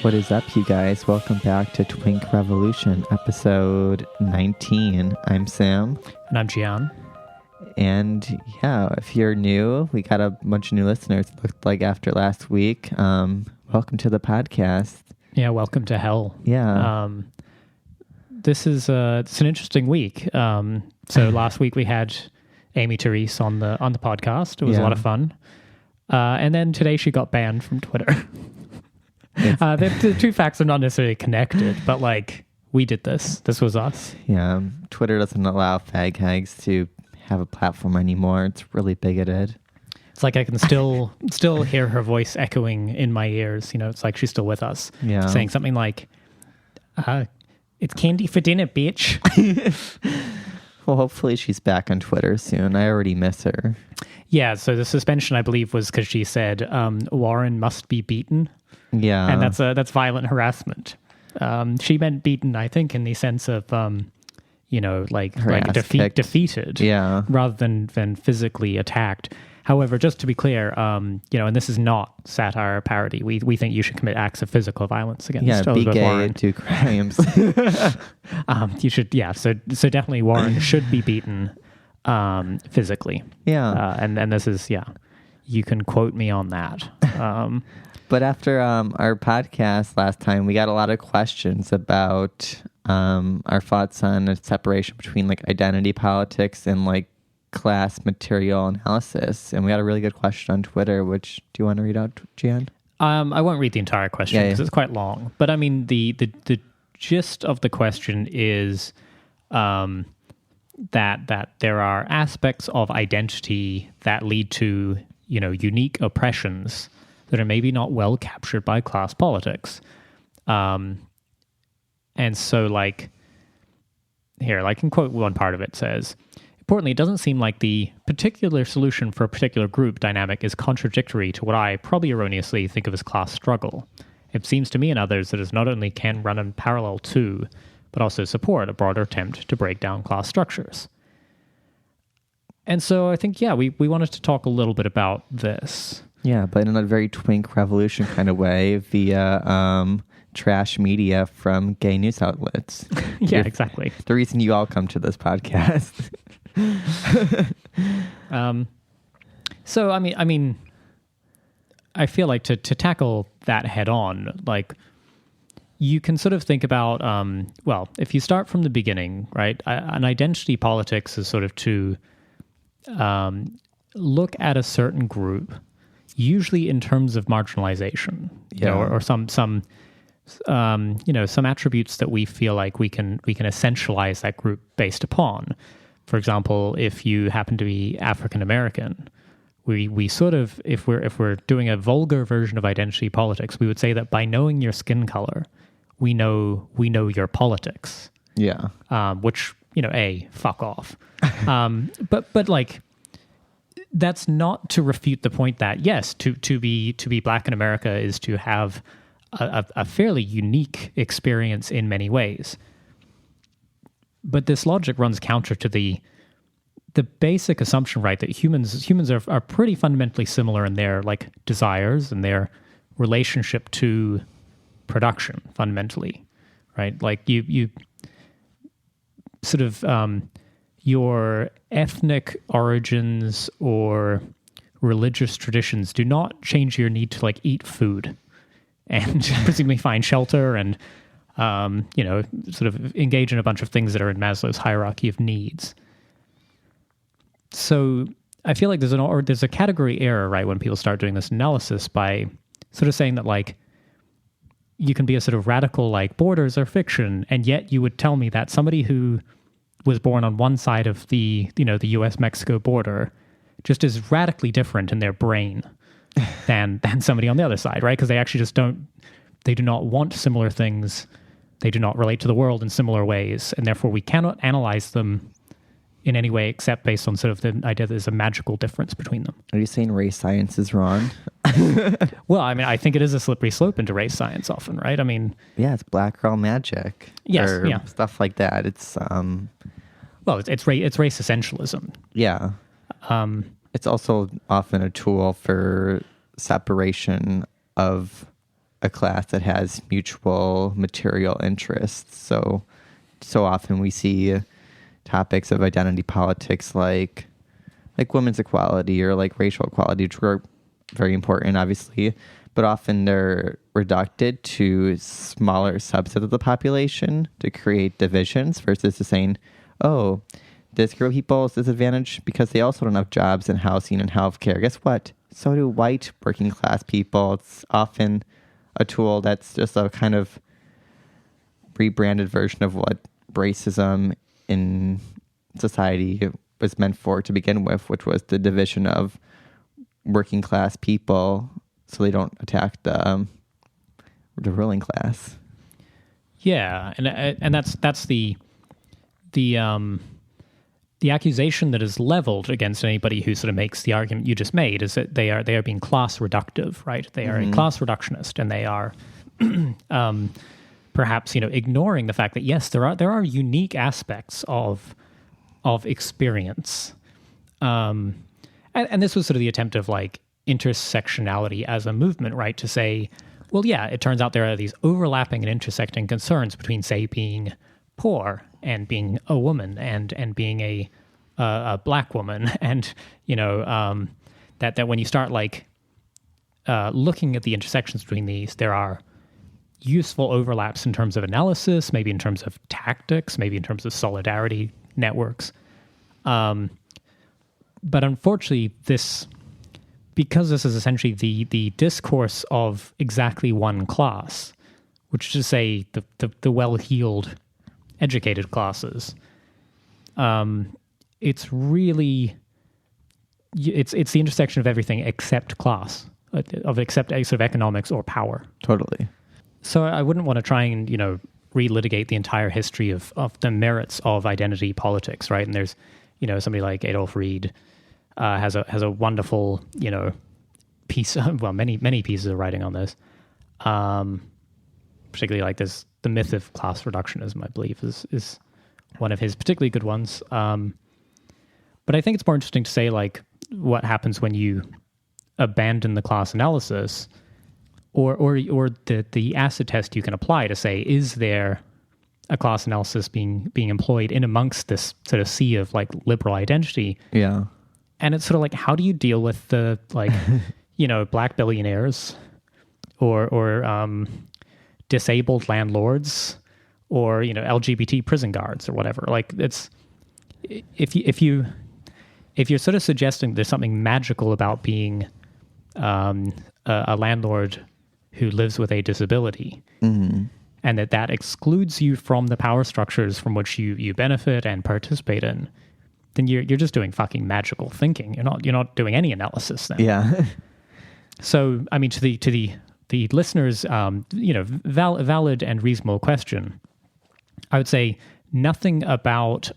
What is up, you guys? Welcome back to Twink Revolution, episode 19. I'm Sam. And I'm Gian. And yeah, if you're new, we got a bunch of new listeners, it looked like, after last week. Welcome to the podcast. Yeah, welcome to hell. Yeah. This is it's an interesting week. So last week we had Amy Therese on the podcast. It was a lot of fun. And then today she got banned from Twitter. The two facts are not necessarily connected, but like, we did this. This was us. Yeah. Twitter doesn't allow fag hags to have a platform anymore. It's really bigoted. It's like I can still hear her voice echoing in my ears. You know, it's like she's still with us. Yeah. Saying something like, it's candy for dinner, bitch. Well, hopefully she's back on Twitter soon. I already miss her. Yeah, so the suspension, I believe, was because she said, Warren must be beaten. Yeah. And that's violent harassment. She meant beaten, I think, in the sense of, defeated. Yeah. Rather than physically attacked. However, just to be clear, and this is not satire parody. We think you should commit acts of physical violence against be gay, Warren. do crimes. You should, so definitely Warren should be beaten physically. Yeah. And this is, you can quote me on that. But after our podcast last time, we got a lot of questions about our thoughts on the separation between like identity politics and like class material analysis. And we got a really good question on Twitter, which, do you want to read out, Gian? I won't read the entire question because it's quite long. But I mean, the gist of the question is that there are aspects of identity that lead to, unique oppressions that are maybe not well captured by class politics. And so, like, here, I can quote one part of it. Says, importantly, it doesn't seem like the particular solution for a particular group dynamic is contradictory to what I probably erroneously think of as class struggle. It seems to me and others that it not only can run in parallel to, but also support a broader attempt to break down class structures. And so I think, we wanted to talk a little bit about this. Yeah, but in a very Twink Revolution kind of way via trash media from gay news outlets. Yeah, exactly. The reason you all come to this podcast. So, I mean, I feel like to tackle that head on, like, you can sort of think about, if you start from the beginning, right, an identity politics is sort of to look at a certain group, usually in terms of marginalization, or some attributes that we feel like we can essentialize that group based upon. For example, if you happen to be African American, we sort of, if we're doing a vulgar version of identity politics, we would say that by knowing your skin color, we know your politics. Yeah. Which, fuck off. But like, that's not to refute the point that, yes, to be Black in America is to have a fairly unique experience in many ways. But this logic runs counter to the basic assumption, right, that humans are pretty fundamentally similar in their like desires and their relationship to production, fundamentally, right? Like you sort of your ethnic origins or religious traditions do not change your need to like eat food and presumably find shelter and sort of engage in a bunch of things that are in Maslow's hierarchy of needs. So I feel like there's a category error, right, when people start doing this analysis by sort of saying that like you can be a sort of radical like borders are fiction, and yet you would tell me that somebody who was born on one side of the the US-Mexico border just is radically different in their brain than somebody on the other side, right? Because they actually just do not want similar things. They do not relate to the world in similar ways, and therefore we cannot analyze them in any way except based on sort of the idea that there's a magical difference between them. Are you saying race science is wrong? Well, I mean, I think it is a slippery slope into race science often, right? I mean... Yeah, it's black girl magic. Yes, or stuff like that. It's... Well, it's race essentialism. Yeah. It's also often a tool for separation of a class that has mutual material interests. So often we see topics of identity politics like women's equality or like racial equality, which are very important, obviously, but often they're reduced to smaller subsets of the population to create divisions versus just saying, oh, this group of people is disadvantaged because they also don't have jobs and housing and healthcare. Guess what? So do white working class people. It's often a tool that's just a kind of rebranded version of what racism in society was meant for to begin with, which was the division of working class people so they don't attack the ruling class. Yeah, and that's the accusation that is leveled against anybody who sort of makes the argument you just made is that they are being class reductive, right? They are a class reductionist, and they are perhaps ignoring the fact that yes, there are unique aspects of experience, and this was sort of the attempt of like intersectionality as a movement, right? To say, well, yeah, it turns out there are these overlapping and intersecting concerns between, say, being poor and being a woman and being a black woman, and that when you start like looking at the intersections between these, there are useful overlaps in terms of analysis, maybe in terms of tactics, maybe in terms of solidarity networks. But unfortunately, because this is essentially the discourse of exactly one class, which is to say the well-heeled, educated classes, it's really it's the intersection of everything except class, except sort of economics or power. Totally. So I wouldn't want to try and relitigate the entire history of the merits of identity politics, right? And there's somebody like Adolf Reed has a wonderful piece, well, many pieces of writing on this, particularly like this. The myth of class reductionism, I believe, is one of his particularly good ones. But I think it's more interesting to say like what happens when you abandon the class analysis, or the acid test you can apply to say, is there a class analysis being employed in amongst this sort of sea of like liberal identity? Yeah. And it's sort of like, how do you deal with the like black billionaires or disabled landlords or LGBT prison guards or whatever? Like, it's if you're sort of suggesting there's something magical about being a landlord who lives with a disability, and that excludes you from the power structures from which you benefit and participate in, then you're just doing fucking magical thinking. You're not doing any analysis then. Yeah. So I mean, to the listeners, valid and reasonable question, I would say nothing about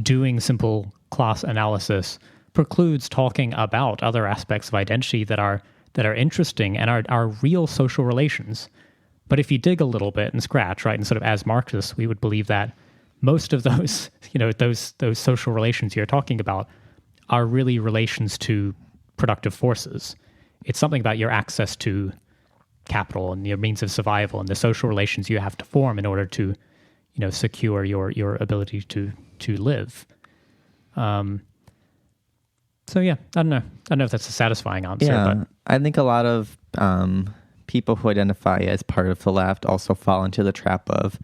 doing simple class analysis precludes talking about other aspects of identity that are interesting and are real social relations. But if you dig a little bit and scratch, right, and sort of as Marxists, we would believe that most of those, those social relations you're talking about are really relations to productive forces. It's something about your access to capital and your means of survival and the social relations you have to form in order to, secure your ability to live. So yeah, I don't know if that's a satisfying answer. Yeah, but I think a lot of people who identify as part of the left also fall into the trap of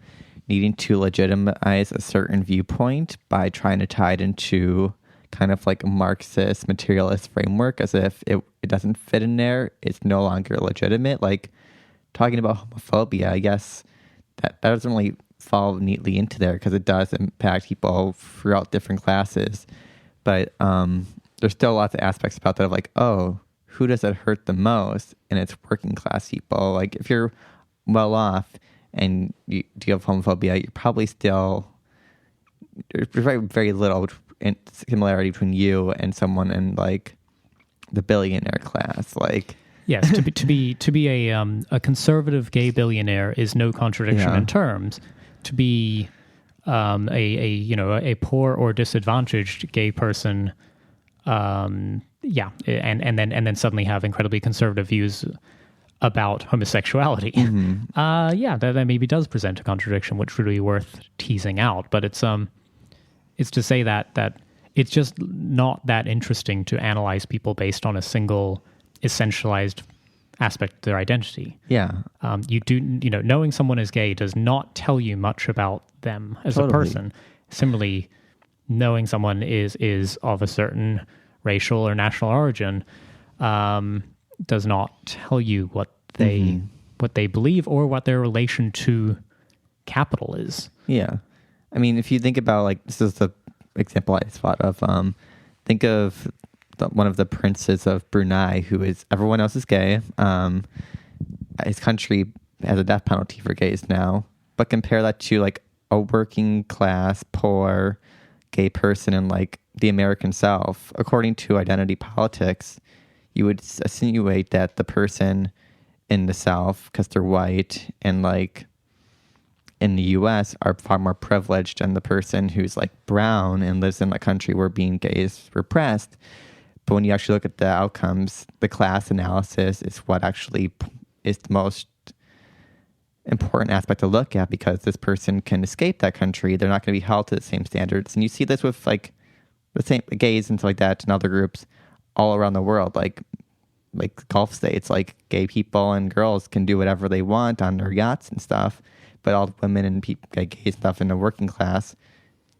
needing to legitimize a certain viewpoint by trying to tie it into kind of like a Marxist materialist framework, as if it doesn't fit in there, it's no longer legitimate. Like talking about homophobia, I guess that doesn't really fall neatly into there because it does impact people throughout different classes. But there's still lots of aspects about that of like, oh, who does it hurt the most? And it's working class people. Like if you're well off and you have homophobia, you're probably still, there's very, very little similarity between you and someone in like the billionaire class. Like, yes, to be a conservative gay billionaire is no contradiction in terms. To be a poor or disadvantaged gay person, and then suddenly have incredibly conservative views about homosexuality. Yeah, that maybe does present a contradiction, which would be worth teasing out. But it's to say that it's just not that interesting to analyze people based on a single essentialized aspect of their identity. Yeah. Knowing someone is gay does not tell you much about them as a person. Similarly, knowing someone is of a certain racial or national origin does not tell you what they believe or what their relation to capital is. Yeah. I mean, if you think about, like, this is the example I just thought of. Think of one of the princes of Brunei, who is, everyone else is gay. His country has a death penalty for gays now. But compare that to, like, a working class, poor gay person in, like, the American South. According to identity politics, you would insinuate that the person in the South, because they're white, and, like, in the U.S. are far more privileged than the person who's, like, brown and lives in a country where being gay is repressed. But when you actually look at the outcomes, the class analysis is what actually is the most important aspect to look at, because this person can escape that country. They're not going to be held to the same standards. And you see this with, like, the same gays and stuff like that and other groups all around the world, like Gulf states, like, gay people and girls can do whatever they want on their yachts and stuff. But all the women and people, like, gay stuff in the working class,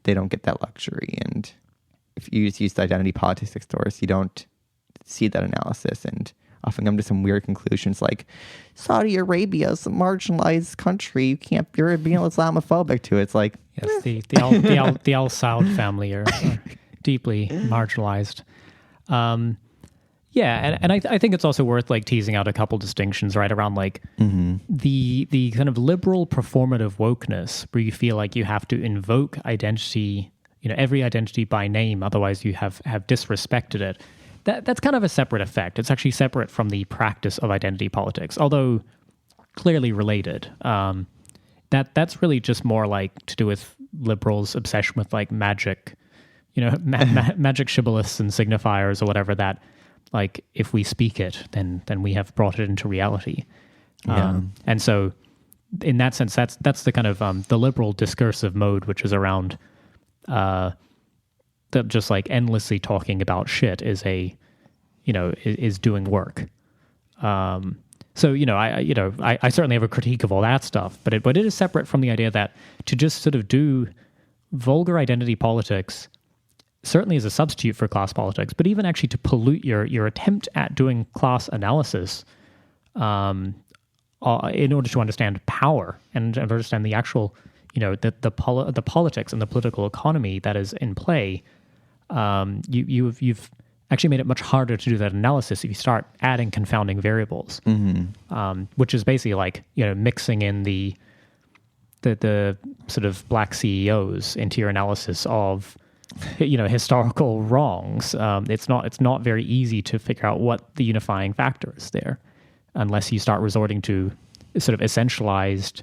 they don't get that luxury. And if you just use the identity politics discourse, you don't see that analysis and often come to some weird conclusions like Saudi Arabia is a marginalized country. You can't, you're being Islamophobic to it. It's like, yes, the Al Saud family are deeply marginalized. Yeah, and I think it's also worth, like, teasing out a couple distinctions right around, like, the kind of liberal performative wokeness, where you feel like you have to invoke identity, every identity by name, otherwise you have disrespected it. That's kind of a separate effect. It's actually separate from the practice of identity politics, although clearly related. That's really just more like to do with liberals' obsession with, like, magic, magic shibboleths and signifiers or whatever that, like, if we speak it, then we have brought it into reality. Yeah. And so in that sense, that's the kind of the liberal discursive mode, which is around just, like, endlessly talking about shit is is doing work. So, I certainly have a critique of all that stuff, but it is separate from the idea that to just sort of do vulgar identity politics certainly is a substitute for class politics, but even actually to pollute your attempt at doing class analysis in order to understand power and understand the actual, the politics and the political economy that is in play, you've actually made it much harder to do that analysis if you start adding confounding variables, which is basically like, mixing in the sort of black CEOs into your analysis of historical wrongs. It's not very easy to figure out what the unifying factor is there, unless you start resorting to sort of essentialized,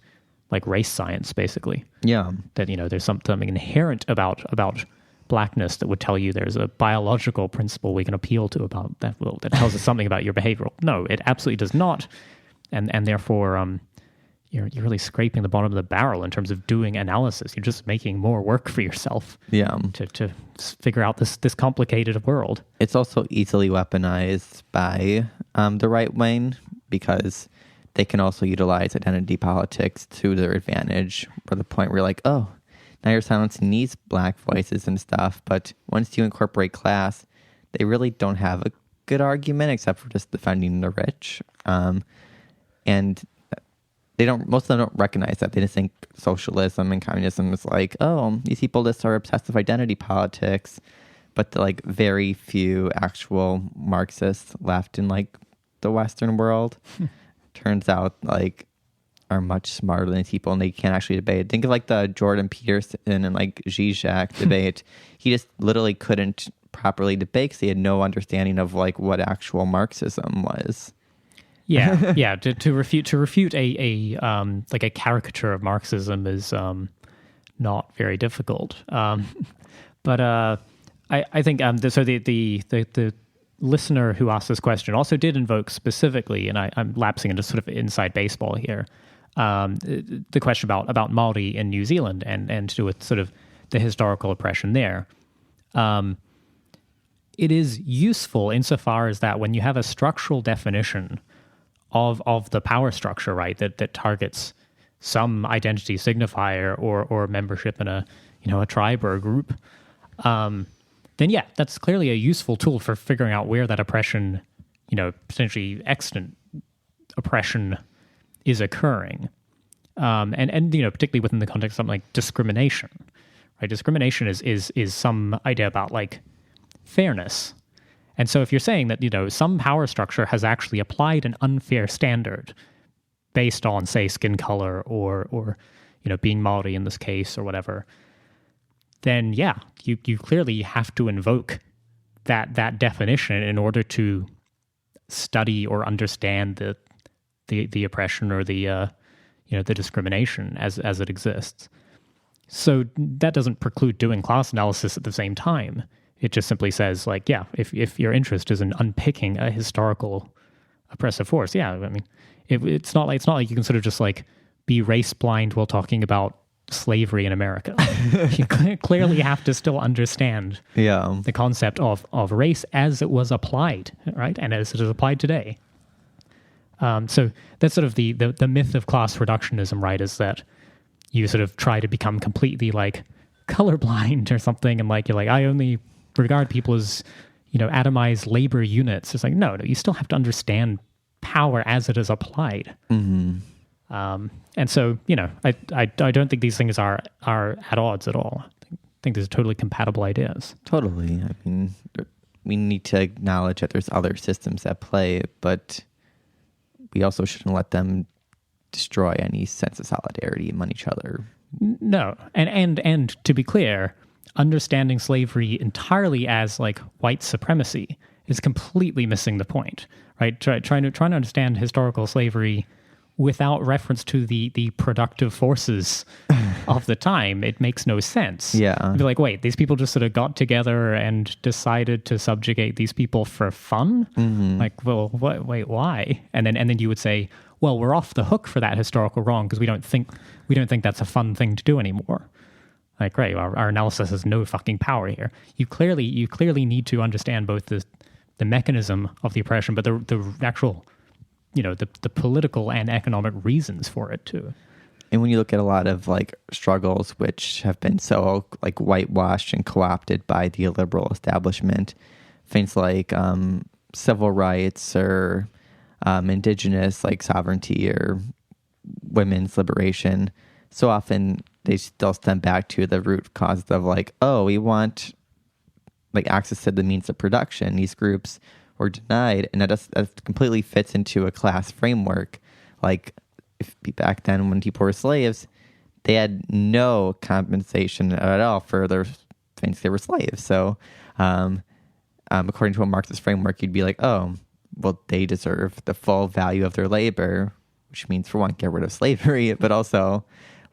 like, race science, basically. Yeah. That there's something inherent about blackness that would tell you there's a biological principle we can appeal to about that. Well, that tells us something about your behavioral. No, it absolutely does not, and therefore you're really scraping the bottom of the barrel in terms of doing analysis. You're just making more work for yourself. Yeah. To figure out this complicated world. It's also easily weaponized by the right wing, because they can also utilize identity politics to their advantage, for the point where you're like, oh, now you're silencing these black voices and stuff. But once you incorporate class, they really don't have a good argument except for just defending the rich. And most of them don't recognize that. They just think socialism and communism is like, oh, these people just are obsessed with identity politics. But the, like, very few actual Marxists left in, like, the Western world turns out, like, are much smarter than these people, and they can't actually debate. Think of, like, the Jordan Peterson and, like, Zizek debate. He just literally couldn't properly debate because he had no understanding of, like, what actual Marxism was. Yeah, yeah. To refute a like a caricature of Marxism is not very difficult. But I think so. The listener who asked this question also did invoke specifically, and I'm lapsing into sort of inside baseball here, the question about Māori in New Zealand and to do with sort of the historical oppression there. It is useful insofar as that when you have a structural definition of the power structure, right, that targets some identity signifier or membership in a tribe or a group, then yeah, that's clearly a useful tool for figuring out where that oppression, potentially extant oppression is occurring. And particularly within the context of something like discrimination, right? Discrimination is some idea about like fairness. And so if you're saying that, some power structure has actually applied an unfair standard based on, say, skin color or being Māori in this case or whatever, then yeah, you clearly have to invoke that definition in order to study or understand the oppression or the discrimination as it exists. So that doesn't preclude doing class analysis at the same time. It just simply says, like, yeah, if your interest is in unpicking a historical oppressive force, yeah, I mean, it's not like you can sort of just like be race blind while talking about slavery in America. You clearly have to still understand the concept of race as it was applied, right, and as it is applied today. So that's sort of the myth of class reductionism, right, is that you sort of try to become completely like colorblind or something, and like you're like, I only regard people as atomized labor units. It's like no, you still have to understand power as it is applied. Mm-hmm. And so I don't think these things are at odds at all. I think these are totally compatible ideas. Totally. I mean, we need to acknowledge that there's other systems at play, but we also shouldn't let them destroy any sense of solidarity among each other. No, and to be clear, understanding slavery entirely as like white supremacy is completely missing the point, right? Trying to understand historical slavery without reference to the productive forces of the time, it makes no sense. Yeah. You'd be like, wait, these people just sort of got together and decided to subjugate these people for fun? Mm-hmm. Like, well, wait, why? And then you would say, well, we're off the hook for that historical wrong because we don't think that's a fun thing to do anymore. Like, right, our analysis has no fucking power here. You clearly need to understand both the mechanism of the oppression, but the actual the political and economic reasons for it too. And when you look at a lot of like struggles which have been so like whitewashed and co-opted by the liberal establishment, things like civil rights or indigenous like sovereignty or women's liberation, so often they still stem back to the root causes of like, oh, we want like access to the means of production. These groups were denied, and that completely fits into a class framework. Like, if back then when people were slaves, they had no compensation at all for their things. They were slaves. So, according to a Marxist framework, you'd be like, oh, well, they deserve the full value of their labor, which means, for one, get rid of slavery, but also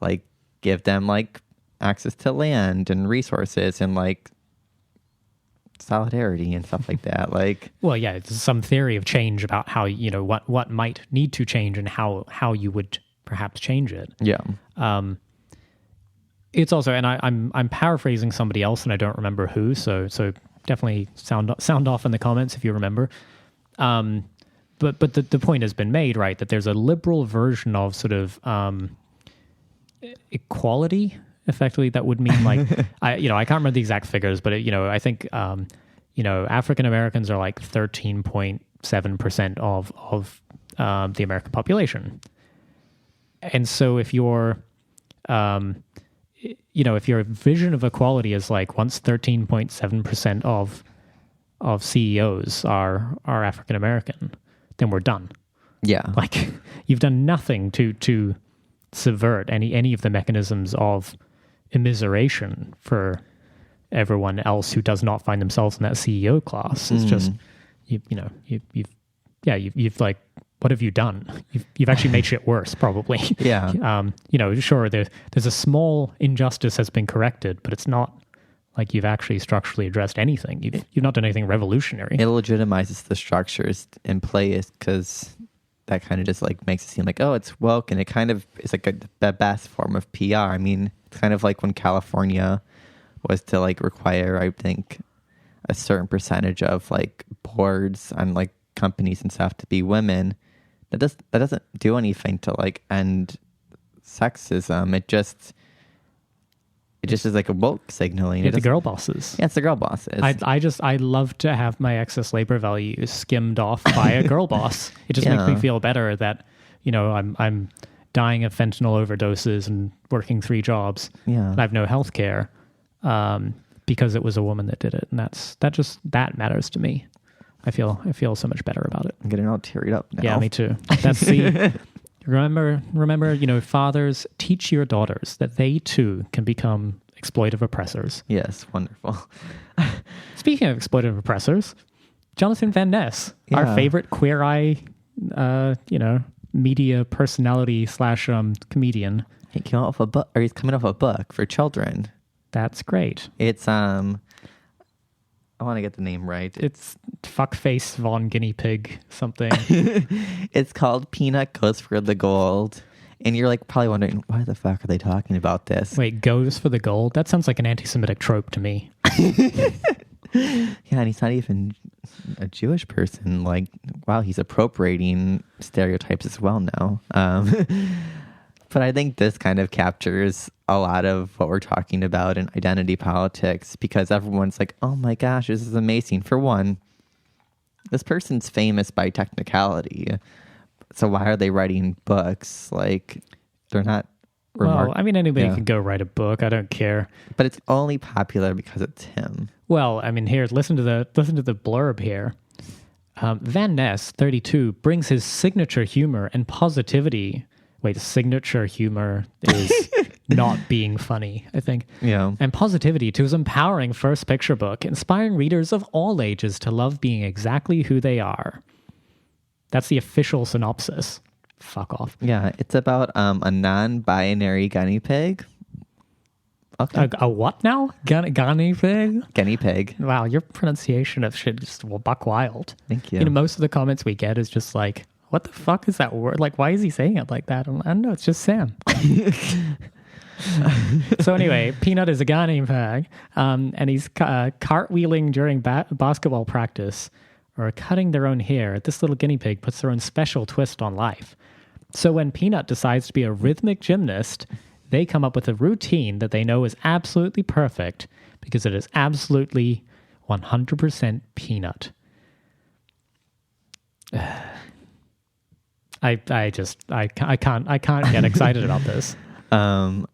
like give them like access to land and resources and like solidarity and stuff like that. Like, well, yeah, it's some theory of change about how what might need to change and how you would perhaps change it. Yeah. It's also, and I'm paraphrasing somebody else and I don't remember who, so definitely sound off in the comments if you remember. But the point has been made, right, that there's a liberal version of sort of equality. Effectively, that would mean like I can't remember the exact figures, but I think African Americans are like 13.7% of the American population, and so if your vision of equality is like once 13.7% of CEOs are African American, then we're done. Yeah, like you've done nothing to subvert any of the mechanisms of immiseration for everyone else who does not find themselves in that CEO class. It's just you've like, what have you done? You've actually made shit worse, probably. Yeah. Sure, there's a small injustice has been corrected, but it's not like you've actually structurally addressed anything. You've not done anything revolutionary. It legitimizes the structures in place because that kind of just like makes it seem like, oh, it's woke, and it kind of is like the best form of PR. I mean, it's kind of like when California was to like require, I think, a certain percentage of like boards and like companies and stuff to be women. That doesn't do anything to like end sexism. It just is like a woke signaling. It's the girl bosses. Yeah, it's the girl bosses. I love to have my excess labor value skimmed off by a girl boss. It just makes me feel better that, you know, I'm dying of fentanyl overdoses and working 3 jobs. Yeah. And I have no health care because it was a woman that did it. And that matters to me. I feel so much better about it. I'm getting all teared up now. Yeah, me too. That's the remember, you know, fathers, teach your daughters that they too can become exploitive oppressors. Yes, wonderful. Speaking of exploitive oppressors, Jonathan Van Ness, our favorite Queer Eye, media personality / comedian. He came off a book, or he's coming off a book for children. That's great. It's I want to get the name right. It's Fuckface Von Guinea Pig something. It's called Peanut Goes for the Gold. And you're like probably wondering, why the fuck are they talking about this? Wait, goes for the gold? That sounds like an anti-Semitic trope to me. Yeah, and he's not even a Jewish person. Like, wow, he's appropriating stereotypes as well now. But I think this kind of captures a lot of what we're talking about in identity politics, because everyone's like, oh my gosh, this is amazing. For one, this person's famous by technicality. So why are they writing books? Like, they're not... Well, I mean, anybody can go write a book. I don't care. But it's only popular because it's him. Well, I mean, here, listen to the blurb here. Van Ness, 32, brings his signature humor and positivity. Wait, signature humor is not being funny, I think. Yeah. And positivity to his empowering first picture book, inspiring readers of all ages to love being exactly who they are. That's the official synopsis. Fuck off. Yeah, it's about a non-binary guinea pig. Okay. A what now? Guinea pig? Guinea pig. Wow, your pronunciation of shit is buck wild. Thank you. You know, most of the comments we get is just like, what the fuck is that word? Like, why is he saying it like that? I don't know. It's just Sam. So anyway, Peanut is a guinea pig, and he's cartwheeling during basketball practice or cutting their own hair. This little guinea pig puts their own special twist on life. So when Peanut decides to be a rhythmic gymnast, they come up with a routine that they know is absolutely perfect because it is absolutely 100% Peanut. I can't get excited about this. And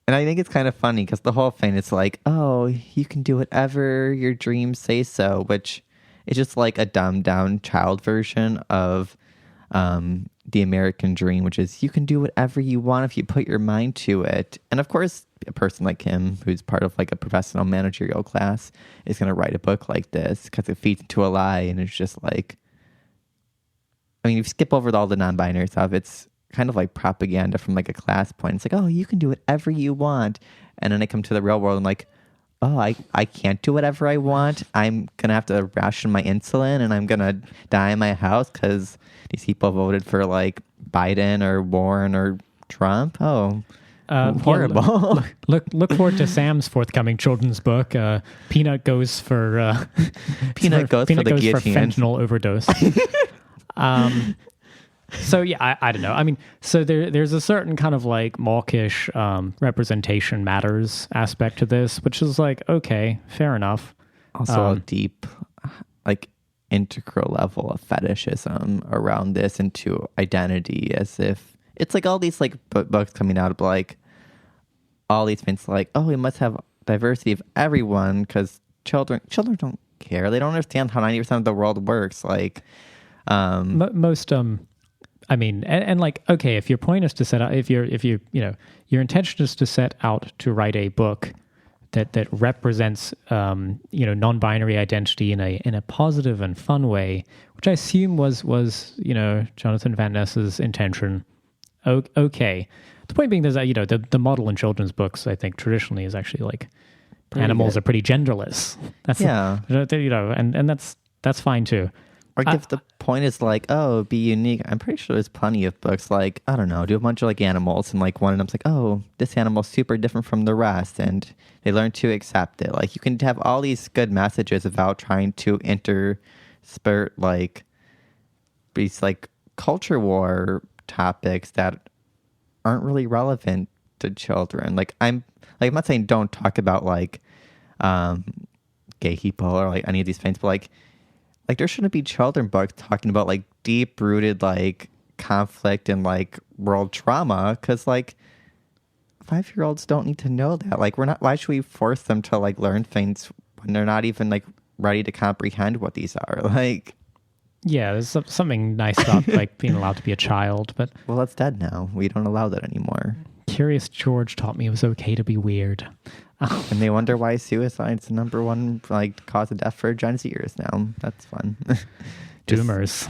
I think it's kind of funny because the whole thing is like, oh, you can do whatever your dreams say so, which is just like a dumbed down child version of the American dream, which is you can do whatever you want if you put your mind to it. And of course, a person like him, who's part of like a professional managerial class, is going to write a book like this because it feeds into a lie. And it's just like, I mean, if you skip over all the non-binary stuff, it's kind of like propaganda from like a class point. It's like, oh, you can do whatever you want. And then I come to the real world and like, oh, I can't do whatever I want. I'm going to have to ration my insulin and I'm going to die in my house because these people voted for like Biden or Warren or Trump. Oh, horrible. Yeah, look forward to Sam's forthcoming children's book. Peanut goes for Peanut goes for the guillotine. For fentanyl overdose. So yeah, I don't know. I mean, so there's a certain kind of like mawkish representation matters aspect to this, which is like, okay, fair enough. Also a deep, like integral level of fetishism around this into identity, as if it's like all these like books coming out of like all these things like, oh, we must have diversity of everyone because children don't care. They don't understand how 90% of the world works. Like most I mean, and like, okay, if your point is to set out, if you your intention is to set out to write a book that represents non-binary identity in a positive and fun way, which I assume was Jonathan Van Ness's intention. Okay, the point being is that the model in children's books, I think traditionally is actually like animals are pretty genderless. That's and that's fine too. Or if the point is like, oh, be unique, I'm pretty sure there's plenty of books like, I don't know, do a bunch of like animals, and like one of them's like, oh, this animal's super different from the rest, and they learn to accept it. Like you can have all these good messages without trying to intersperse like these like culture war topics that aren't really relevant to children. Like I'm not saying don't talk about like gay people or like any of these things, but like there shouldn't be children books talking about like deep rooted like conflict and like world trauma, because like 5-year-olds don't need to know that. Like why should we force them to like learn things when they're not even like ready to comprehend what these are? Like, yeah, there's something nice about like being allowed to be a child, but well, that's dead now. We don't allow that anymore. Curious George taught me it was okay to be weird. And they wonder why suicide's the number one like cause of death for Gen Zers now. That's fun. Doomers.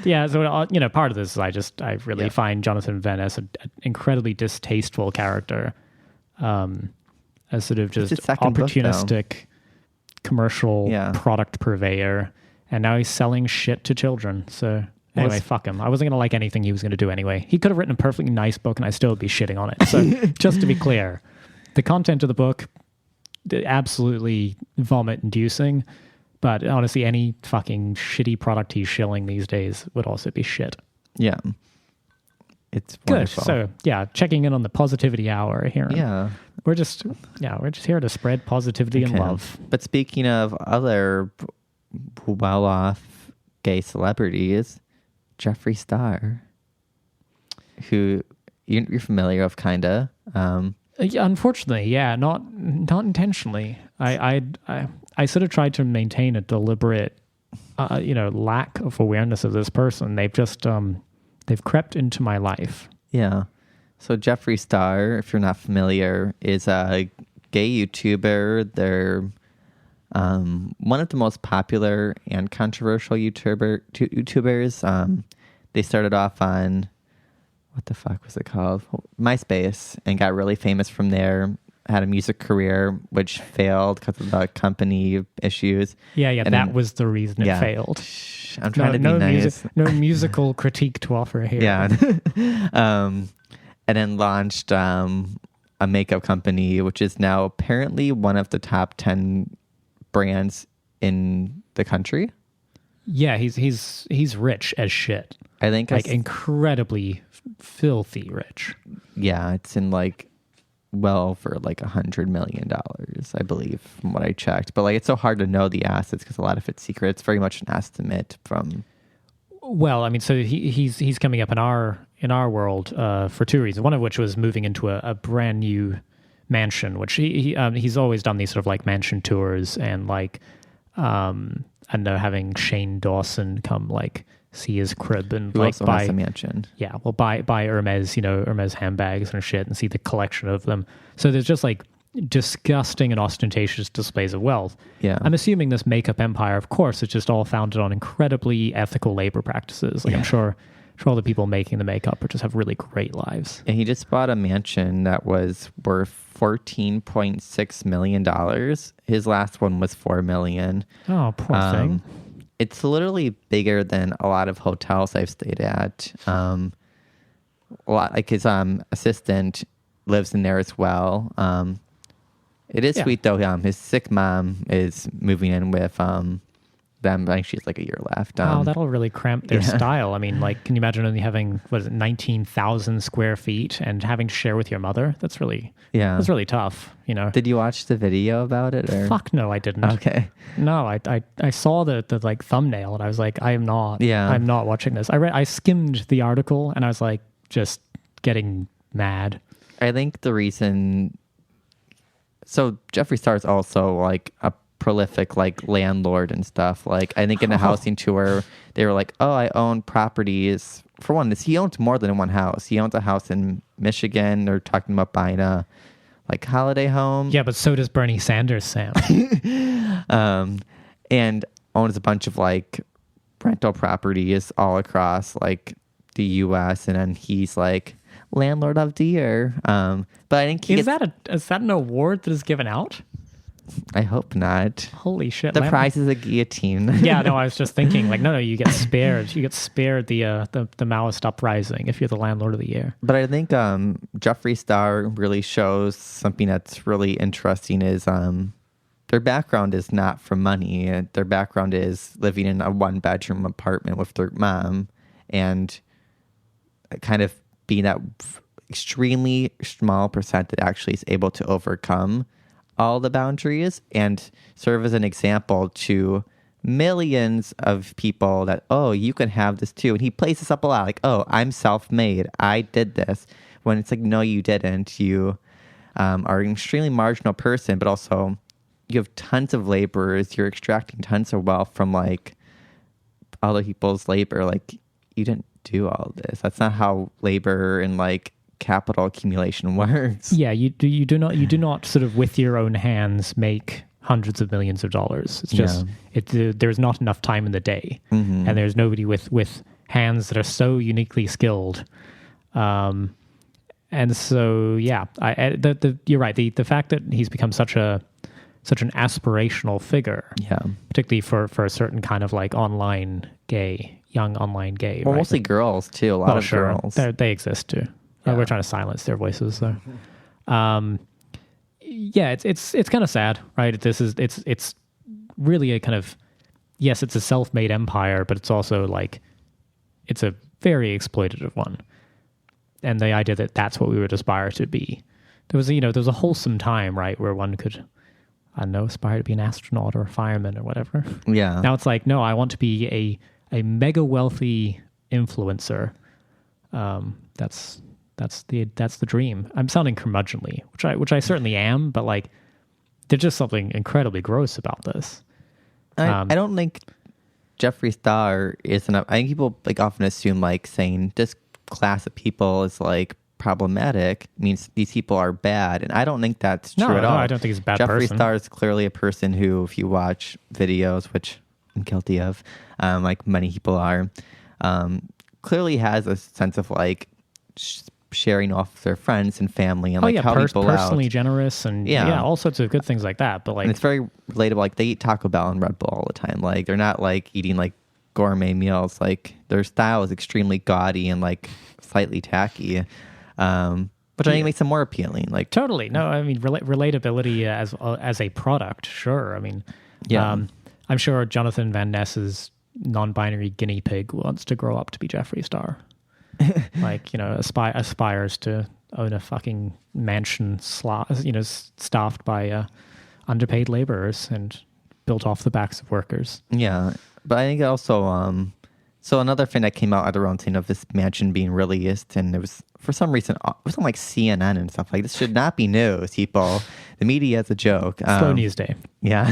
Yeah, so part of this is I really find Jonathan Van Ness an incredibly distasteful character, as sort of just opportunistic commercial product purveyor, and now he's selling shit to children. So anyway, fuck him. I wasn't going to like anything he was going to do anyway. He could have written a perfectly nice book and I still would be shitting on it. So just to be clear, the content of the book, absolutely vomit-inducing, but honestly, any fucking shitty product he's shilling these days would also be shit. Yeah. It's wonderful. Good. So, yeah, checking in on the positivity hour here. Yeah. We're just here to spread positivity and love. But speaking of other well-off gay celebrities, Jeffree Star, who you're familiar with, kinda. Yeah, unfortunately, yeah, not intentionally. I sort of tried to maintain a deliberate, lack of awareness of this person. They've just they've crept into my life. Yeah. So Jeffree Star, if you're not familiar, is a gay YouTuber. They're one of the most popular and controversial YouTubers. They started off on, what the fuck was it called? MySpace, and got really famous from there. Had a music career, which failed because of the company issues. Yeah, and that was the reason it failed. I'm trying to be nice. No musical critique to offer here. Yeah. And then launched a makeup company, which is now apparently one of the top 10 brands in the country. Yeah, he's rich as shit. I think like incredibly filthy rich. Yeah, it's in like well over like $100 million, I believe, from what I checked. But like, it's so hard to know the assets because a lot of it's secret. It's very much an estimate from. Well, I mean, so he's coming up in our world for two reasons. One of which was moving into a brand new mansion, which he's always done these sort of like mansion tours, and like and having Shane Dawson come like see his crib and who like also buy has a mansion. Yeah, well, buy Hermes, Hermes handbags and shit, and see the collection of them. So there's just like disgusting and ostentatious displays of wealth. Yeah, I'm assuming this makeup empire, of course, it's just all founded on incredibly ethical labor practices. Like I'm sure all the people making the makeup just have really great lives. And he just bought a mansion that was worth $14.6 million. His last one was $4 million. Oh, poor thing. It's literally bigger than a lot of hotels I've stayed at. A lot, like his assistant lives in there as well. It is sweet though. His sick mom is moving in with them. I think she's like a year left. That'll really cramp their style. I mean, like, can you imagine only having 19,000 square feet and having to share with your mother? That's really tough. Did you watch the video about it? Or? Fuck no, I didn't. Okay. No, I saw the like thumbnail and I was like, I'm not watching this. I skimmed the article and I was like, just getting mad. I think the reason. So Jeffree Star is also like a prolific like landlord and stuff. Like I think in a housing tour they were like, oh, I own properties. For one, he owns more than one house. He owns a house in Michigan. They're talking about buying a like holiday home. Yeah, but so does Bernie Sanders, Sam. And owns a bunch of like rental properties all across like the US, and then he's like landlord of the year. But I think Is that an award that is given out? I hope not. Holy shit! The prize is a guillotine. Yeah, no, I was just thinking, like, no, you get spared. You get spared the Maoist uprising if you're the landlord of the year. But I think Jeffree Star really shows something that's really interesting. Is their background is not for money. Their background is living in a 1-bedroom apartment with their mom, and kind of being that extremely small percent that actually is able to overcome all the boundaries and serve as an example to millions of people that, oh, you can have this too. And he plays this up a lot, like, oh, I'm self-made, I did this, when it's like, no, you didn't. You are an extremely marginal person, but also you have tons of laborers. You're extracting tons of wealth from like other people's labor. Like, you didn't do all this. That's not how labor and like capital accumulation works. Yeah, you do not sort of with your own hands make hundreds of millions of dollars. It's just there's not enough time in the day, and there's nobody with hands that are so uniquely skilled. And so yeah, you're right. The fact that he's become such an aspirational figure, particularly for a certain kind of like young online gay. Well, right? mostly girls too. A lot of girls. They exist too. Yeah. We're trying to silence their voices though. Yeah, it's kind of sad, right? It's really a kind of, yes, it's a self-made empire, but it's also like it's a very exploitative one. And the idea that that's what we would aspire to be. There was a wholesome time, right, where one could, I don't know, aspire to be an astronaut or a fireman or whatever. Yeah. Now it's like, no, I want to be a mega wealthy influencer. That's the dream. I'm sounding curmudgeonly, which I certainly am, but like there's just something incredibly gross about this. I don't think Jeffree Star is enough. I think people like often assume like saying this class of people is like problematic means these people are bad, and I don't think that's true at all. No, I don't think he's a bad Jeffree person. Star is clearly a person who, if you watch videos, which I'm guilty of, like many people are, clearly has a sense of like sharing off their friends and family and how people personally out. Generous and all sorts of good things like that. But like, and it's very relatable. Like they eat Taco Bell and Red Bull all the time. Like they're not like eating like gourmet meals. Like their style is extremely gaudy and like slightly tacky, which I think makes them more appealing. Like totally. No, I mean relatability as a product. Sure. I mean, I'm sure Jonathan Van Ness's non-binary guinea pig wants to grow up to be Jeffree Star. Like, aspires to own a fucking mansion, staffed by underpaid laborers and built off the backs of workers. Yeah, but I think also, so another thing that came out at around of this mansion being released, and it was for some reason it was on like CNN and stuff like this. Should not be news, people. The media is a joke. Slow news day. Yeah.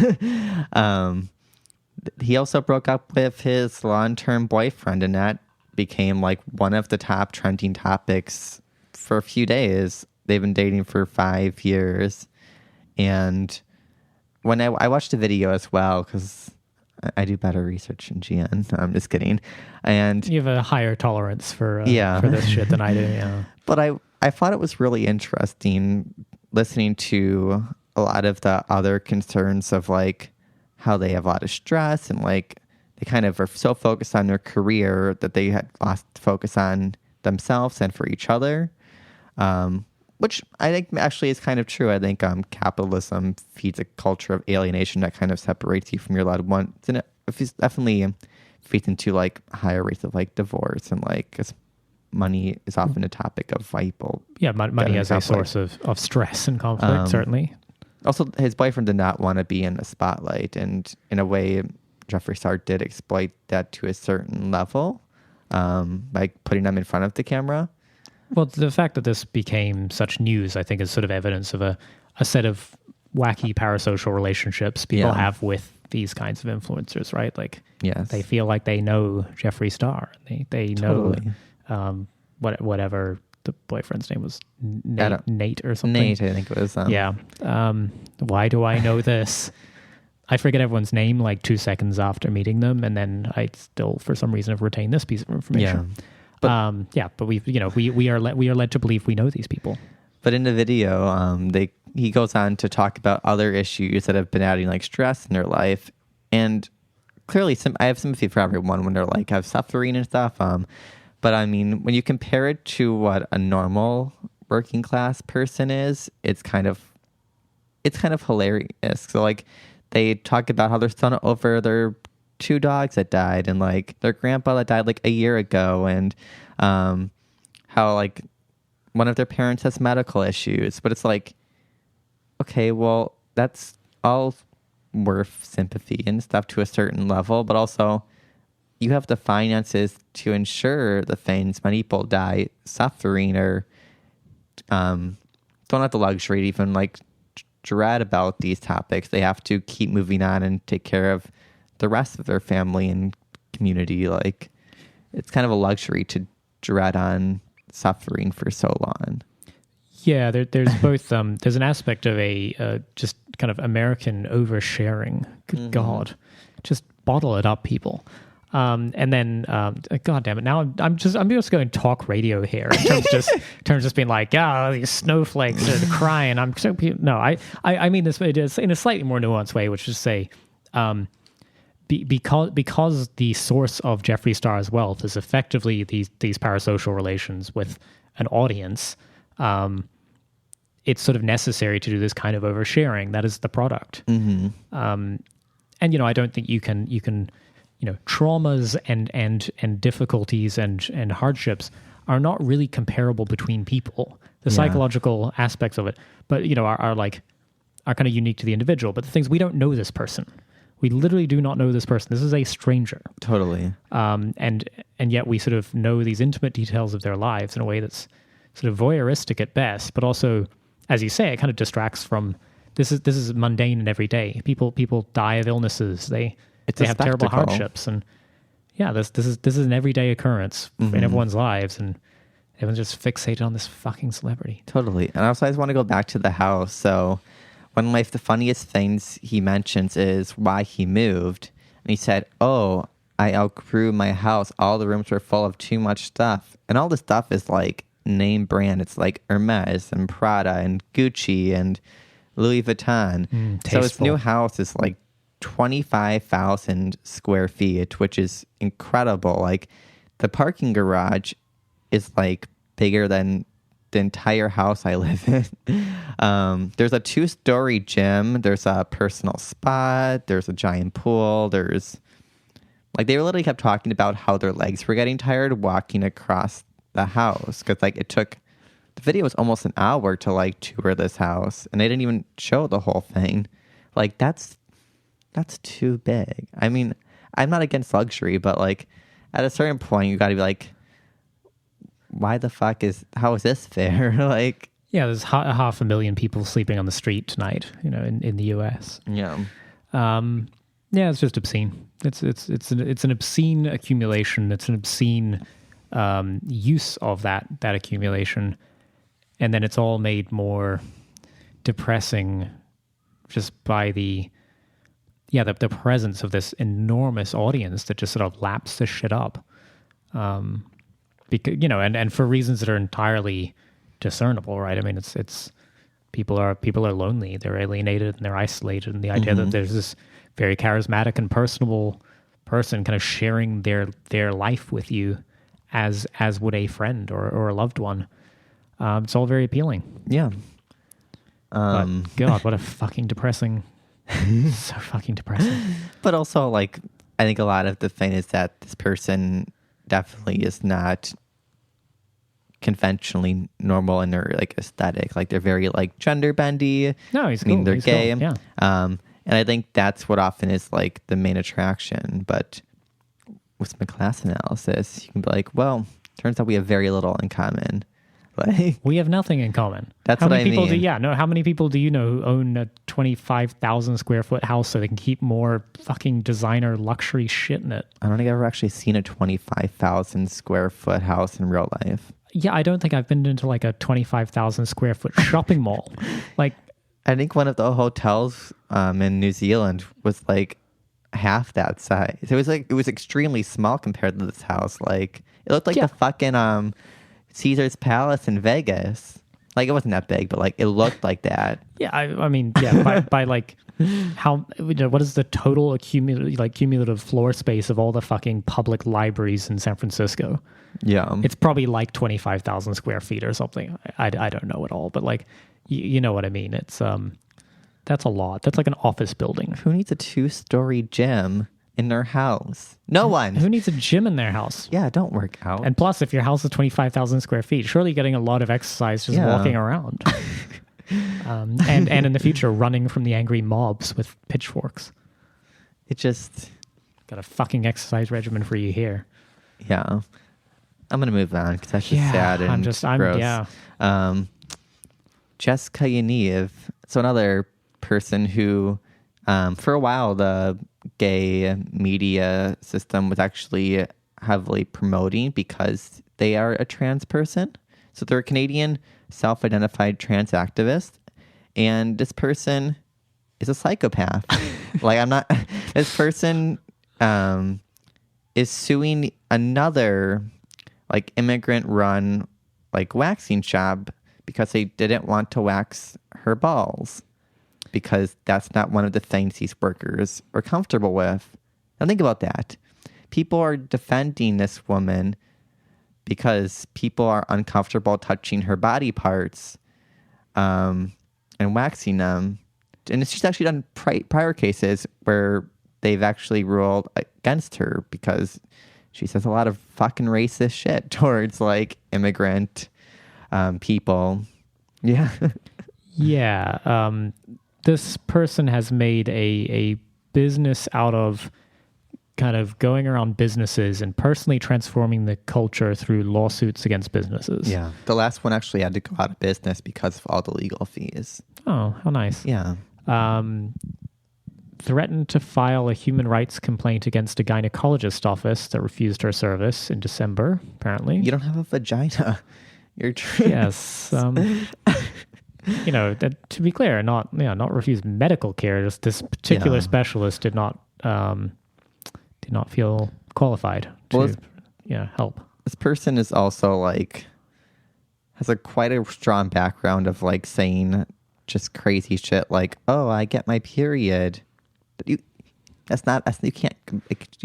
He also broke up with his long-term boyfriend, and that became like one of the top trending topics for a few days. They've been dating for 5 years. And when I watched the video as well, because I do better research in GN. I'm just kidding. And you have a higher tolerance for this shit than I do. Yeah. But I thought it was really interesting listening to a lot of the other concerns of like how they have a lot of stress and like they kind of are so focused on their career that they had lost focus on themselves and for each other, which I think actually is kind of true. I think capitalism feeds a culture of alienation that kind of separates you from your loved ones, and it definitely feeds into like higher rates of like divorce and like 'cause money is often a topic of people. Yeah, money as a source of stress and conflict, certainly. Also, his boyfriend did not want to be in the spotlight, and in a way, Jeffree Star did exploit that to a certain level by putting them in front of the camera. Well, the fact that this became such news, I think, is sort of evidence of a set of wacky parasocial relationships people have with these kinds of influencers, right? Like, they feel like they know Jeffree Star. They know whatever the boyfriend's name was, Nate or something. Nate, I think it was. Why do I know this? I forget everyone's name like 2 seconds after meeting them, and then I still, for some reason, have retained this piece of information. But we are led to believe we know these people. But in the video, he goes on to talk about other issues that have been adding like stress in their life, and clearly, I have sympathy for everyone when they're like have suffering and stuff. But I mean, when you compare it to what a normal working class person is, it's kind of hilarious. So like, they talk about how they're still over their 2 dogs that died, and like their grandpa that died like a year ago, and how like one of their parents has medical issues. But it's like, okay, well, that's all worth sympathy and stuff to a certain level, but also you have the finances to ensure the things when people die suffering or don't have the luxury to even like dread about these topics. They have to keep moving on and take care of the rest of their family and community. Like, it's kind of a luxury to dread on suffering for so long. Yeah, there's both. There's an aspect of a just kind of American oversharing. Good God, just bottle it up, people. And then, God damn it! Now I'm just going talk radio here. In terms of just being like, these snowflakes are crying. I mean this in a slightly more nuanced way, which is to say, because the source of Jeffree Star's wealth is effectively these parasocial relations with an audience. It's sort of necessary to do this kind of oversharing. That is the product. And I don't think you can traumas and difficulties and hardships are not really comparable between people. The psychological aspects of it, but are kind of unique to the individual. But the things, we don't know this person. We literally do not know this person. This is a stranger. Totally. And yet we sort of know these intimate details of their lives in a way that's sort of voyeuristic at best, but also, as you say, it kind of distracts from this is mundane and everyday. People die of illnesses. They have terrible hardships, and this is an everyday occurrence in everyone's lives, and everyone's just fixated on this fucking celebrity. Totally. And also, I just want to go back to the house. So one of the funniest things he mentions is why he moved, and he said, "Oh, I outgrew my house. All the rooms were full of too much stuff, and all the stuff is like name brand. It's like Hermes and Prada and Gucci and Louis Vuitton. So his new house is like 25,000 square feet, which is incredible. Like, the parking garage is like bigger than the entire house I live in. There's a 2-story gym. There's a personal spa. There's a giant pool. There's like, they literally kept talking about how their legs were getting tired walking across the house, because like the video was almost an hour to like tour this house, and they didn't even show the whole thing. Like, that's too big. I mean, I'm not against luxury, but like at a certain point you got to be like, how is this fair? Like, there's 500,000 people sleeping on the street tonight, in the US. It's just obscene. It's an obscene accumulation. It's an obscene use of that accumulation, and then it's all made more depressing just by the presence of this enormous audience that just sort of laps this shit up, because and for reasons that are entirely discernible, right? I mean, it's people are lonely, they're alienated, and they're isolated, and the idea that there's this very charismatic and personable person kind of sharing their life with you as would a friend or a loved one. It's all very appealing. Yeah. But God, what a fucking depressing, so fucking depressing. But also, like, I think a lot of the thing is that this person definitely is not conventionally normal in their like aesthetic. Like, they're very like gender bendy. No, he's cool. They're he's gay. Cool. Yeah. And I think that's what often is like the main attraction. But with some class analysis, you can be like, well, turns out we have very little in common. Like, we have nothing in common. That's how what many I people mean. How many people do you know who own a 25,000 square foot house so they can keep more fucking designer luxury shit in it? I don't think I've ever actually seen a 25,000 square foot house in real life. Yeah, I don't think I've been into like a 25,000 square foot shopping mall. Like, I think one of the hotels in New Zealand was like half that size. It was extremely small compared to this house. Like it looked like Yeah. the fucking Caesar's Palace in Vegas. Like it wasn't that big, but like it looked like that. Yeah, I mean, yeah, by like how, what is the total cumulative floor space of all the fucking public libraries in San Francisco? Yeah. It's probably like 25,000 square feet or something. I don't know at all, but like, you know what I mean? It's, that's a lot. That's like an office building. Who needs a 2-story gym in their house? No one. Who needs a gym in their house? Yeah, don't work out. And plus, if your house is 25,000 square feet, surely you're getting a lot of exercise just walking around. And in the future, running from the angry mobs with pitchforks. It just... Got a fucking exercise regimen for you here. Yeah. I'm going to move on because that's just sad and gross. Yeah. Jessica Yaniv. So another person who, for a while, the gay media system was actually heavily promoting because they are a trans person. So they're a Canadian self-identified trans activist. And this person is a psychopath. This person is suing another like immigrant run like waxing shop because they didn't want to wax her balls because that's not one of the things these workers are comfortable with. Now think about that. People are defending this woman because people are uncomfortable touching her body parts and waxing them. And she's actually done prior cases where they've actually ruled against her because she says a lot of fucking racist shit towards like immigrant people. Yeah. Yeah. This person has made a business out of kind of going around businesses and personally transforming the culture through lawsuits against businesses. Yeah. The last one actually had to go out of business because of all the legal fees. Oh, how nice. Yeah. Threatened to file a human rights complaint against a gynecologist office that refused her service in December, apparently. You don't have a vagina. You're trans. Yes. To be clear, not refuse medical care. Just this particular specialist did not feel qualified to help. This person is also like has quite a strong background of like saying just crazy shit like, "Oh, I get my period." You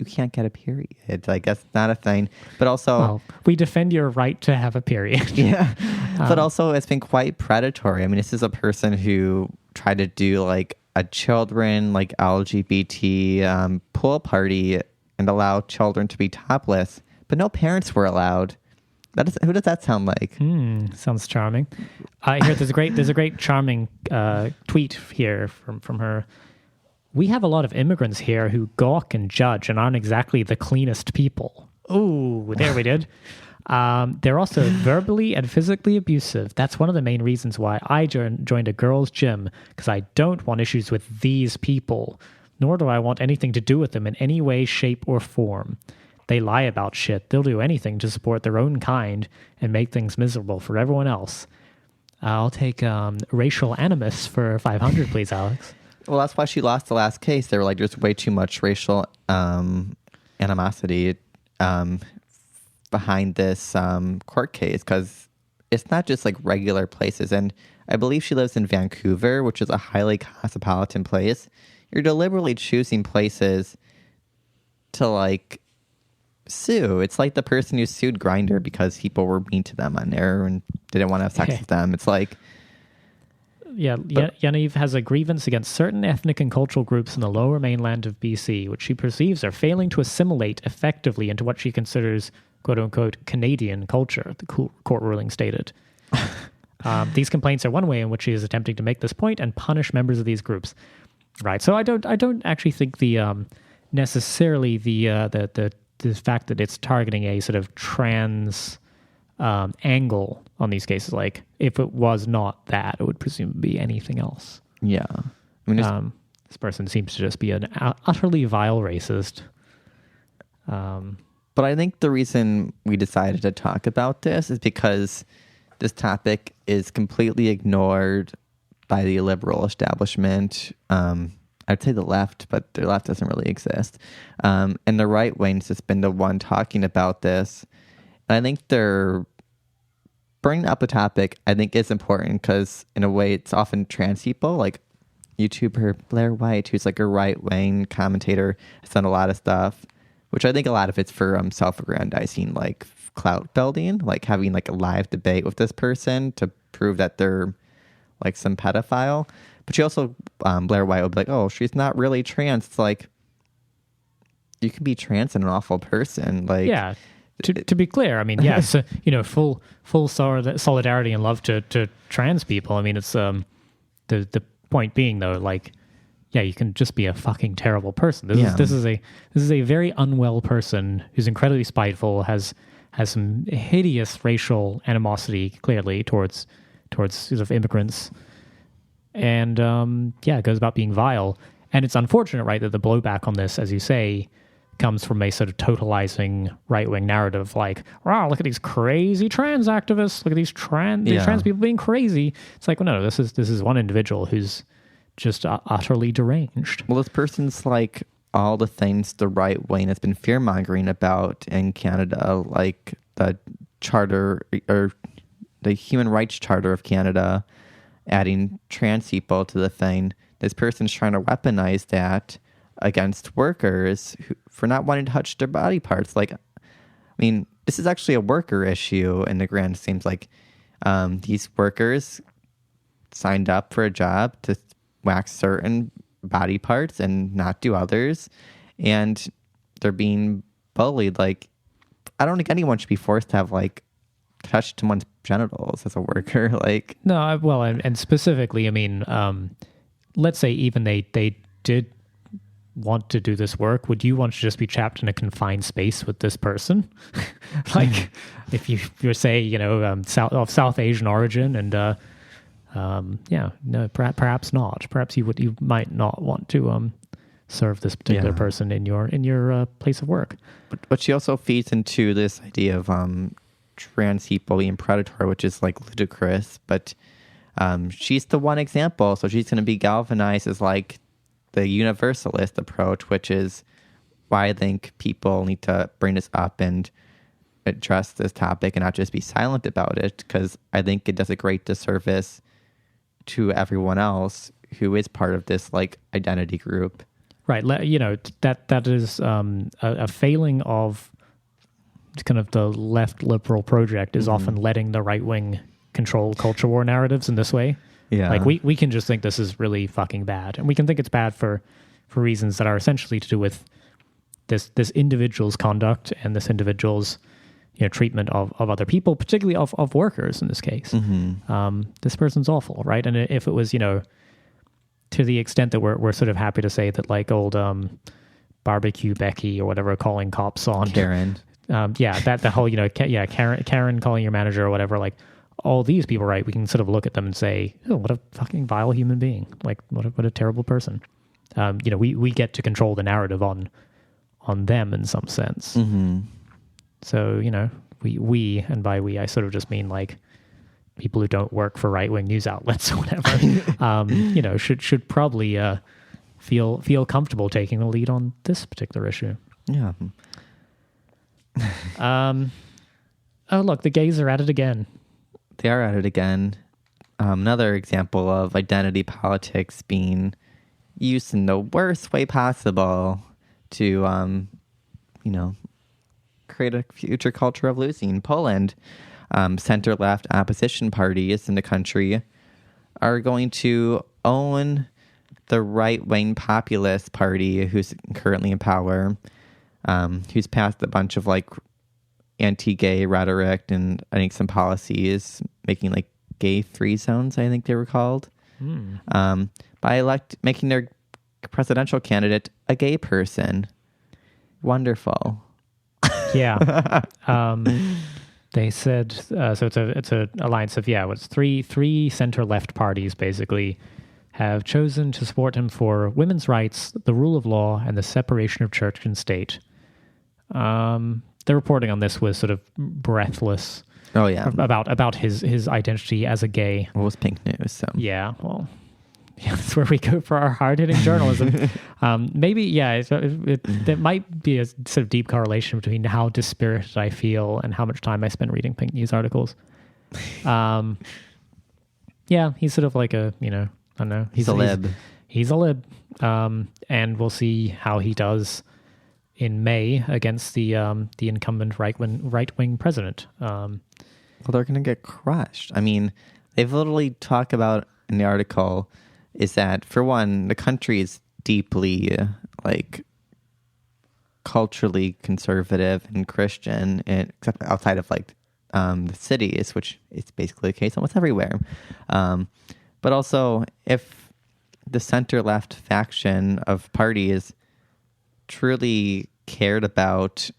can't get a period. Like that's not a thing. But also, we defend your right to have a period. Yeah. But also, it's been quite predatory. I mean, this is a person who tried to do like a children like LGBT pool party and allow children to be topless, but no parents were allowed. Who does that sound like? Sounds charming. Here, there's a great charming tweet here from her. We have a lot of immigrants here who gawk and judge and aren't exactly the cleanest people. Oh, there we did. They're also verbally and physically abusive. That's one of the main reasons why I joined a girls' gym, because I don't want issues with these people, nor do I want anything to do with them in any way, shape, or form. They lie about shit. They'll do anything to support their own kind and make things miserable for everyone else. I'll take racial animus for 500, please, Alex. Well, that's why she lost the last case. They were like, there's way too much racial animosity behind this court case because it's not just like regular places. And I believe she lives in Vancouver, which is a highly cosmopolitan place. You're deliberately choosing places to like sue. It's like the person who sued Grindr because people were mean to them on there and didn't want to have sex with them. It's like... Yeah, Yaniv has a grievance against certain ethnic and cultural groups in the lower mainland of BC, which she perceives are failing to assimilate effectively into what she considers, quote-unquote, Canadian culture, the court ruling stated. These complaints are one way in which she is attempting to make this point and punish members of these groups. Right, so I don't actually think the necessarily the fact that it's targeting a sort of trans... angle on these cases. Like if it was not that, it would presumably be anything else. Yeah. I mean, this person seems to just be an utterly vile racist. But I think the reason we decided to talk about this is because this topic is completely ignored by the liberal establishment I'd say the left, but the left doesn't really exist. And the right wing's just been the one talking about this. And I think they're bringing up the topic. I think is important because in a way it's often trans people, like YouTuber Blair White, who's like a right wing commentator, has done a lot of stuff, which I think a lot of it's for self-aggrandizing, like clout building, like having like a live debate with this person to prove that they're like some pedophile. But she also, Blair White would be like, oh, she's not really trans. It's like, you can be trans and an awful person. Like, yeah. To be clear, I mean, yes, full solidarity and love to trans people. I mean, it's the point being though, like, yeah, you can just be a fucking terrible person. This is a very unwell person who's incredibly spiteful, has some hideous racial animosity clearly towards sort of immigrants. And it goes about being vile. And it's unfortunate, right, that the blowback on this, as you say, comes from a sort of totalizing right-wing narrative like, wow, look at these crazy trans activists, look at these trans people being crazy. It's like, well, no, this is one individual who's just utterly deranged. Well, this person's like all the things the right wing has been fear-mongering about in Canada, like the charter or the Human Rights Charter of Canada, adding trans people to the thing. This person's trying to weaponize that against workers for not wanting to touch their body parts. Like, I mean, this is actually a worker issue in the grand seems like these workers signed up for a job to wax certain body parts and not do others, and they're being bullied. Like, I don't think anyone should be forced to have like touch someone's genitals as a worker. Like, no, well, and specifically, I mean, let's say even they did want to do this work, would you want to just be trapped in a confined space with this person? Like, if you're say, of South Asian origin, and perhaps not. Perhaps you might not want to serve this particular person in your place of work. But she also feeds into this idea of trans people being predatory, which is like ludicrous. But she's the one example, so she's going to be galvanized as like the universalist approach, which is why I think people need to bring this up and address this topic and not just be silent about it, because I think it does a great disservice to everyone else who is part of this like identity group. Right. That is a failing of kind of the left liberal project is often letting the right wing control culture war narratives in this way. Yeah. Like we can just think this is really fucking bad, and we can think it's bad for reasons that are essentially to do with this individual's conduct and this individual's treatment of other people, particularly of workers in this case. This person's awful, right? And if it was to the extent that we're sort of happy to say that like old barbecue Becky or whatever calling cops on Karen, that the whole Karen calling your manager or whatever, like all these people, right? We can sort of look at them and say, oh, what a fucking vile human being, like what a terrible person. We get to control the narrative on them in some sense. So, we, and by we, I sort of just mean like people who don't work for right-wing news outlets or whatever, should probably feel comfortable taking the lead on this particular issue. Yeah. Oh, look, the gays are at it again. They are at it again. Another example of identity politics being used in the worst way possible to, create a future culture of losing. Poland, center-left opposition parties in the country are going to own the right-wing populist party who's currently in power, who's passed a bunch of like anti-gay rhetoric and I think some policies making like gay-free zones, I think they were called, by making their presidential candidate a gay person. Wonderful. Yeah. They said so. It's a alliance of it's three center left parties basically have chosen to support him for women's rights, the rule of law, and the separation of church and state. The reporting on this was sort of breathless. Oh yeah, about his identity as a gay. What was Pink News? So yeah, well, That's where we go for our hard-hitting journalism. Maybe, yeah, there might be a sort of deep correlation between how dispirited I feel and how much time I spend reading Pink News articles. Yeah, he's sort of like a, I don't know. He's a lib. He's a lib. And we'll see how he does in May against the incumbent right-wing president. Well, they're going to get crushed. I mean, they've literally talked about in the article is that, for one, the country is deeply, culturally conservative and Christian, and except outside of, the cities, which is basically the case almost everywhere. But also, if the center-left faction of parties truly cared about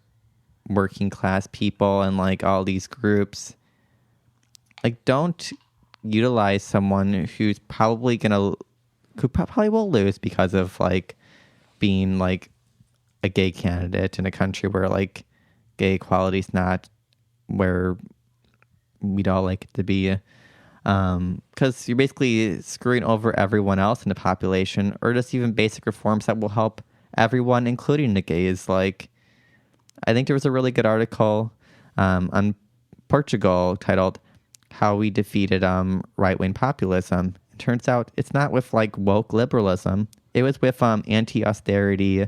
working-class people and, all these groups, don't utilize someone who probably will lose because of being a gay candidate in a country where gay equality is not where we'd all like it to be, because you're basically screwing over everyone else in the population, or just even basic reforms that will help everyone, including the gays. I think there was a really good article on Portugal titled "How We Defeated Right-Wing Populism." It turns out it's not with woke liberalism. It was with anti-austerity,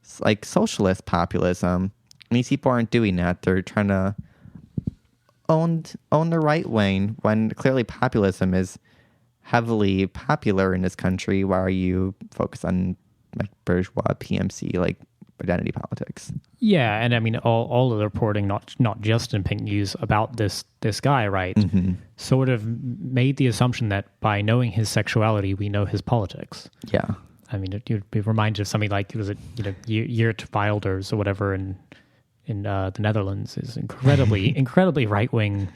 socialist populism. And these people aren't doing that. They're trying to own the right wing when clearly populism is heavily popular in this country. Why are you focused on bourgeois PMC identity politics? Yeah, and I mean all of the reporting, not just in Pink News, about this guy, right? Mm-hmm. Sort of made the assumption that by knowing his sexuality, we know his politics. Yeah, I mean, you'd be reminded of something like, was it Geert Wilders or whatever in the Netherlands, is incredibly right wing,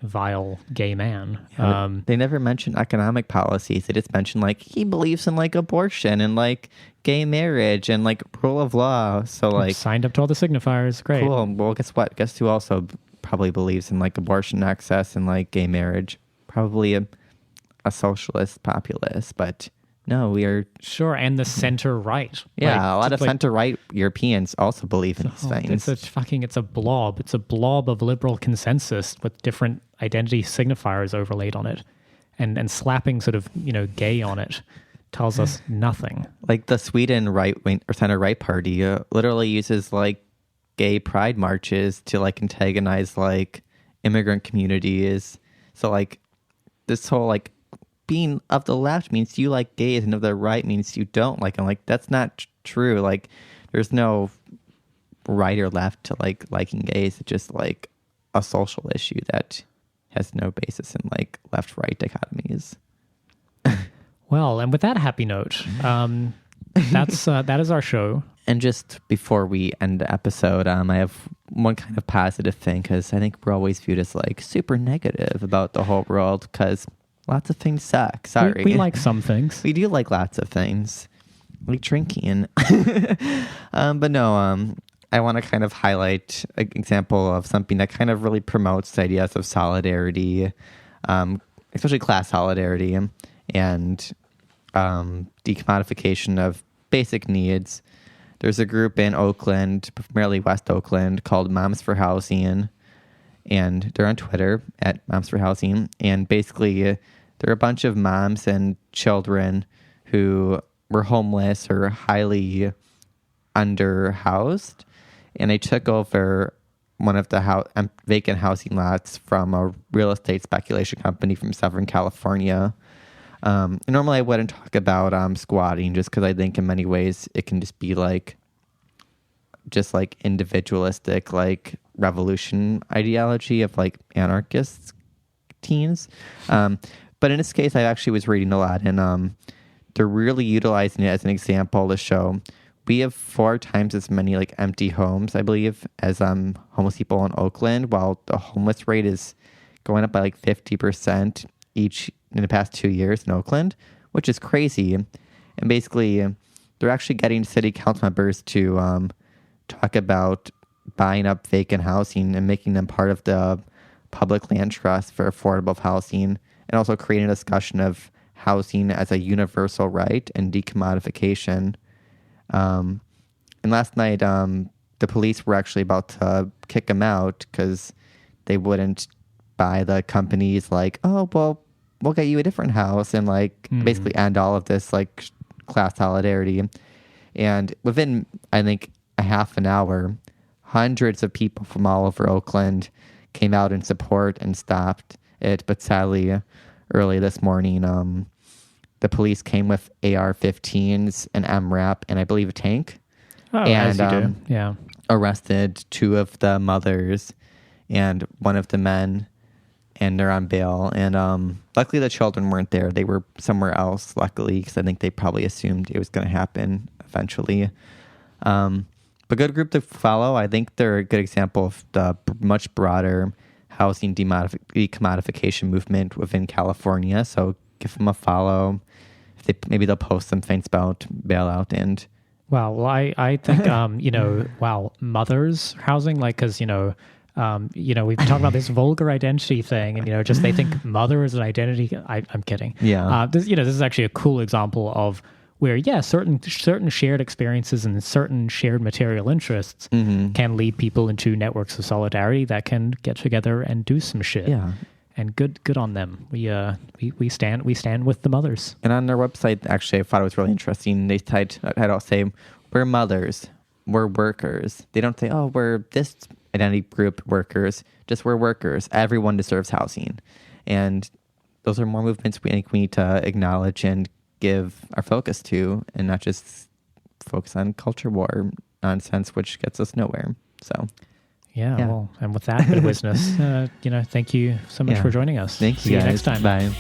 vile gay man. They never mention economic policies. They just mention he believes in abortion and gay marriage and rule of law. So signed up to all the signifiers. Great. Cool. Well, guess what? Guess who also probably believes in abortion access and gay marriage? Probably a socialist populist, but no, we are sure. And the center right. Yeah, a lot of center right Europeans also believe in these things. It's a blob. It's a blob of liberal consensus with different identity signifiers overlaid on it, and slapping sort of gay on it tells us nothing. The Sweden right wing or center right party literally uses gay pride marches to antagonize immigrant communities. So this whole being of the left means you like gays, and of the right means you don't like them. That's not true. There's no right or left to liking gays. It's just a social issue that has no basis in left-right dichotomies. Well, and with that happy note, that is our show. And just before we end the episode, I have one kind of positive thing, because I think we're always viewed as super negative about the whole world, because lots of things suck. Sorry. We like some things. We do like lots of things. Like drinking. But no, I want to kind of highlight an example of something that kind of really promotes the ideas of solidarity, especially class solidarity, and decommodification of basic needs. There's a group in Oakland, primarily West Oakland, called Moms for Housing, and they're on Twitter at Moms for Housing, and basically they're a bunch of moms and children who were homeless or highly underhoused, and they took over one of the vacant housing lots from a real estate speculation company from Southern California. Normally I wouldn't talk about squatting, just because I think in many ways it can just be individualistic revolution ideology of anarchist teens. But in this case, I actually was reading a lot, and they're really utilizing it as an example to show we have 4 times as many empty homes, I believe, as homeless people in Oakland, while the homeless rate is going up by 50% each in the past 2 years in Oakland, which is crazy. And basically, they're actually getting city council members to talk about buying up vacant housing and making them part of the public land trust for affordable housing, and also creating a discussion of housing as a universal right and decommodification. And last night, the police were actually about to kick them out because they wouldn't buy the companies like, oh, well, we'll get you a different house and like basically end all of this like class solidarity. And within, I think, a half an hour, hundreds of people from all over Oakland came out in support and stopped it. But sadly, early this morning, the police came with AR-15s, an MRAP, and I believe a tank. Oh, and as you do. Yeah. arrested 2 of the mothers and 1 of the men, and they're on bail. And luckily the children weren't there. They were somewhere else, luckily, because I think they probably assumed it was going to happen eventually. But good group to follow. I think they're a good example of the much broader housing decommodification movement within California. So give them a follow. Maybe they'll post some things about bailout and... Wow. Well, I think, mothers housing, like, because, we've been talking about this vulgar identity thing, and, just they think mother is an identity. I'm kidding. Yeah. This is actually a cool example of where, certain shared experiences and certain shared material interests can lead people into networks of solidarity that can get together and do some shit. Yeah. And good on them. We stand with the mothers. And on their website, actually, I thought it was really interesting. They I'd say, we're mothers, we're workers. They don't say, oh, we're this identity group workers. Just we're workers. Everyone deserves housing. And those are more movements we think we need to acknowledge and give our focus to, and not just focus on culture war nonsense, which gets us nowhere. So... Yeah, well, and with that bit of business, thank you so much for joining us. Thank you. See you next time. Bye.